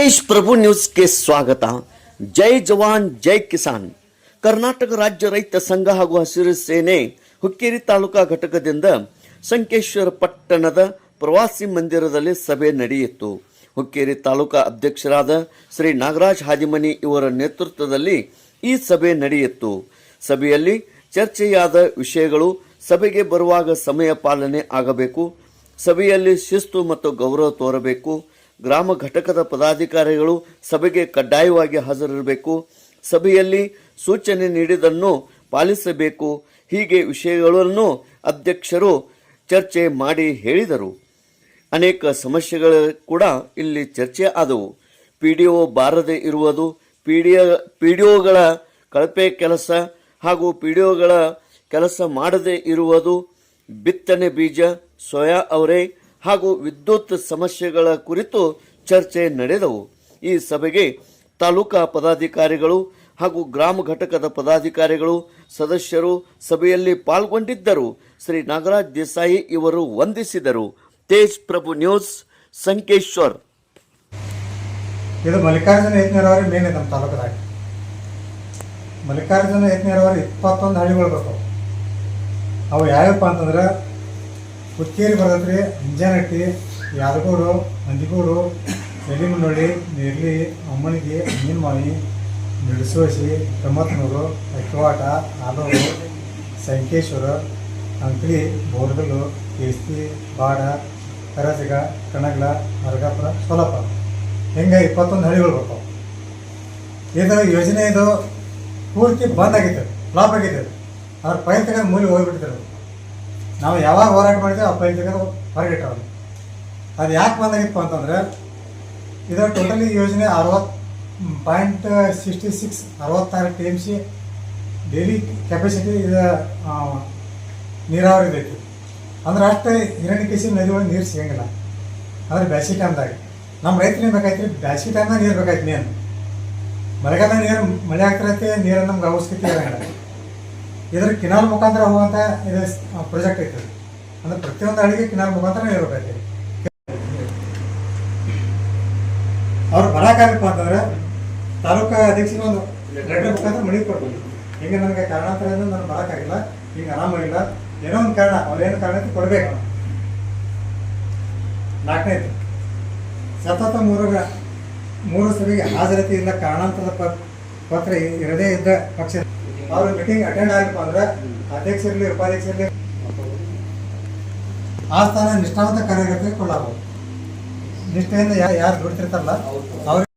तेज प्रभु news के स्वागत। जय जवान जय ಕಿಸಾನ್ ಕರ್ನಾಟಕ ರಾಜ್ಯ ರೈತ ಸಂಘ ಹಾಗೂ ಹಸಿರು ಸೇನೆ ಹುಕ್ಕೇರಿ ತಾಲೂಕಾ ಘಟಕದಿಂದ ಸಂಕೇಶ್ವರ ಪಟ್ಟಣದ ಪ್ರವಾಸಿ ಮಂದಿರದಲ್ಲಿ ಸಭೆ ನಡೆಯಿತು. ಹುಕ್ಕೇರಿ ತಾಲೂಕಾ ಅಧ್ಯಕ್ಷರಾದ ಶ್ರೀ ನಾಗರಾಜ್ ಹಾದಿಮನಿ ಇವರ ನೇತೃತ್ವದಲ್ಲಿ ಈ ಸಭೆ ನಡೆಯಿತು. ಸಭೆಯಲ್ಲಿ ಚರ್ಚೆಯಾದ ವಿಷಯಗಳು ಸಭೆಗೆ ಬರುವಾಗ ಸಮಯ ಪಾಲನೆ ಆಗಬೇಕು, ಸಭೆಯಲ್ಲಿ ಶಿಸ್ತು ಮತ್ತು ಗೌರವ ತೋರಬೇಕು, ಗ್ರಾಮ ಘಟಕದ ಪದಾಧಿಕಾರಿಗಳು ಸಭೆಗೆ ಕಡ್ಡಾಯವಾಗಿ ಹಾಜರಿರಬೇಕು, ಸಭೆಯಲ್ಲಿ ಸೂಚನೆ ನೀಡಿದ್ದನ್ನು ಪಾಲಿಸಬೇಕು. ಹೀಗೆ ವಿಷಯಗಳನ್ನು ಅಧ್ಯಕ್ಷರು ಚರ್ಚೆ ಮಾಡಿ ಹೇಳಿದರು. ಅನೇಕ ಸಮಸ್ಯೆಗಳು ಕೂಡ ಇಲ್ಲಿ ಚರ್ಚೆ ಆದವು. ಪಿಡಿಒ ಬಾರದೆ ಇರುವುದು, ಪಿಡಿಒಗಳ ಕಳಪೆ ಕೆಲಸ ಹಾಗೂ ಪಿಡಿಒಗಳ ಕೆಲಸ ಮಾಡದೇ ಇರುವುದು, ಬಿತ್ತನೆ ಬೀಜ, ಸೋಯಾ ಅವರೆ ಹಾಗೂ ವಿದ್ಯುತ್ ಸಮಸ್ಯೆಗಳ ಕುರಿತು ಚರ್ಚೆ ನಡೆದವು. ಈ ಸಭೆಗೆ ತಾಲೂಕಾ ಪದಾಧಿಕಾರಿಗಳು ಹಾಗೂ ಗ್ರಾಮ ಘಟಕದ ಪದಾಧಿಕಾರಿಗಳು ಸದಸ್ಯರು ಸಭೆಯಲ್ಲಿ ಪಾಲ್ಗೊಂಡಿದ್ದರು. ಶ್ರೀ ನಾಗರಾಜ್ ದೇಸಾಯಿ ಇವರು ವಂದಿಸಿದರು. ತೇಜ್ ಪ್ರಭು ನ್ಯೂಸ್, ಸಂಕೇಶ್ವರ್. ಇದು ಮಲ್ಲಿಕಾರ್ಜುನ ಯತ್ನೀರಾವರಿ ಮೇನ್ ನಮ್ಮ ತಾಲೂಕದಾಗ. ಮಲ್ಲಿಕಾರ್ಜುನ ಯತ್ನೀರಾವರಿ 21 ಹಳ್ಳಿಗಳು ಬರ್ತಾವೆ. ಅವು ಯಾವ್ಯಾವಪ್ಪ ಅಂತಂದ್ರೆ ಹುಕ್ಕೇರಿ ಬರ್ತೈತ್ರಿ, ಅಂಜನಟ್ಟಿ, ಯಾದಗೂರು, ಮಂದಿಗೂರು, ಎಲಿಮನಹಳ್ಳಿ, ನಿರ್ಲಿ, ಅಮ್ಮನಿಗೆ, ಮೀನ್ಮಾವಿ, ಮಿಡ್ಸೋಸಿ, ಕಮ್ಮತ್ನೂರು, ಅಕ್ಕಿವಾಟ, ಆಲೂರು, ಸಂಕೇಶ್ವರ, ಅಂಕಲಿ, ಬೋರ್ಗಲ್ಲು, ಕೇಸ್ತಿ, ಬಾಡ, ಕರಜಗ, ಕಣಗಲ, ಅರಗಾಪುರ, ಸೋಲಾಪುರ, ಹಿಂಗೆ 21 ಹಳ್ಳಿಗಳು ಬರ್ತಾವೆ. ಇದು ಯೋಜನೆ ಇದು ಪೂರ್ತಿ ಬಂದ್ ಆಗೈತೆ, ಫ್ಲಾಪ್ ಆಗೈತೆ. ಅದ್ರ ಪೈಲ್ ತೆಗೆದು ಮೂಲಿ ಹೋಗ್ಬಿಟ್ಟಿದ್ದಾರೆ. ನಾವು ಯಾವಾಗ ಹೋರಾಟ ಮಾಡಿದ್ವಿ ಆ ಪೈಲ್ ತೆಗೆದು ಹೊರಗಿಟ್ಟವ್ರು. ಅದು ಯಾಕೆ ಬಂದಾಗಿತ್ತು ಅಂತಂದರೆ ಇದು ಟೋಟಲಿ ಯೋಜನೆ 60.66 TMC ಡೈಲಿ ಕೆಪಾಸಿಟಿ ಇದು ನೀರಾವರಿ ಐತಿ. ಅಂದ್ರೆ ಅಷ್ಟು ಹಿರಣ್ಯಕೇಶಿ ನದಿ ಒಳಗೆ ನೀರು ಸಿಗಂಗಿಲ್ಲ. ಅಂದ್ರೆ ಬ್ಯಾಸಿಗೆ ಟೈಮ್ದಾಗ ನಮ್ಮ ರೈತರಿಗೆ ಬೇಕಾಯ್ತು, ಬ್ಯಾಸಿಗೆ ಟೈಮ್ದಾಗ ನೀರು ಬೇಕಾಯ್ತು. ಮೇನ್ ಮಳೆಗಾಲದಾಗ ನೀರು ಮಳೆ ಆಗ್ತಿರತ್ತೆ, ನೀರು ನಮ್ಗೆ ಅವಶ್ಯಕತೆ ಇರೋಂಗಿಲ್ಲ. ಇದ್ರ ಕಿನಾಲ್ ಮುಖಾಂತರ ಹೋಗುವಂಥ ಇದು ಪ್ರಾಜೆಕ್ಟ್ ಐತೆ. ಅಂದ್ರೆ ಪ್ರತಿಯೊಂದು ಹಳ್ಳಿಗೆ ಕಿನಾಲ್ ಮುಖಾಂತರ ನೀರು ಬೇಕಾಯ್ತು. ಅವ್ರು ಬರೋಕ್ಕಾಗಪ್ಪ ಅಂತಂದ್ರೆ ತಾಲೂಕಾ ಅಧ್ಯಕ್ಷರಿಗೆ ಒಂದು ಲೆಟರ್ ಮುಖಾಂತರ ಮನವಿ ಕೊಡ್ಬೋದು. ಹಿಂಗೆ ನನಗೆ ಕಾರಣಾಂತರದಿಂದ ನಾನು ಬರೋಕ್ಕಾಗಿಲ್ಲ, ಹಿಂಗೆ ಆರಾಮಾಗಿಲ್ಲ, ಏನೋ ಒಂದು ಕಾರಣ, ಅವ್ರೇನು ಕಾರಣ ಕೊಡಬೇಕು. 4ನೇದು ಸತತ ಮೂರು ಸಭೆಗೆ ಹಾಜರಾತಿ ಇಲ್ಲ, ಕಾರಣಾಂತರದ ಪತ್ರ ಇರದೇ ಇದ್ದ ಪಕ್ಷ ಅವರು ಮೀಟಿಂಗ್ ಅಟೆಂಡ್ ಆಗಲಿಪ್ಪ ಅಂದ್ರೆ ಅಧ್ಯಕ್ಷರಲ್ಲಿ ಉಪಾಧ್ಯಕ್ಷರಲ್ಲಿ ಆ ಸ್ಥಾನ ನಿಷ್ಠಾವಂತ ಕಾರ್ಯಕರ್ತರಿಗೆ ಕೊಳ್ಳಬಹುದು. ನಿಷ್ಠೆಯಿಂದ ಯಾರು ದುಡ್ತಿರ್ತಾರಲ್ಲ ಅವ್ರಿಗೆ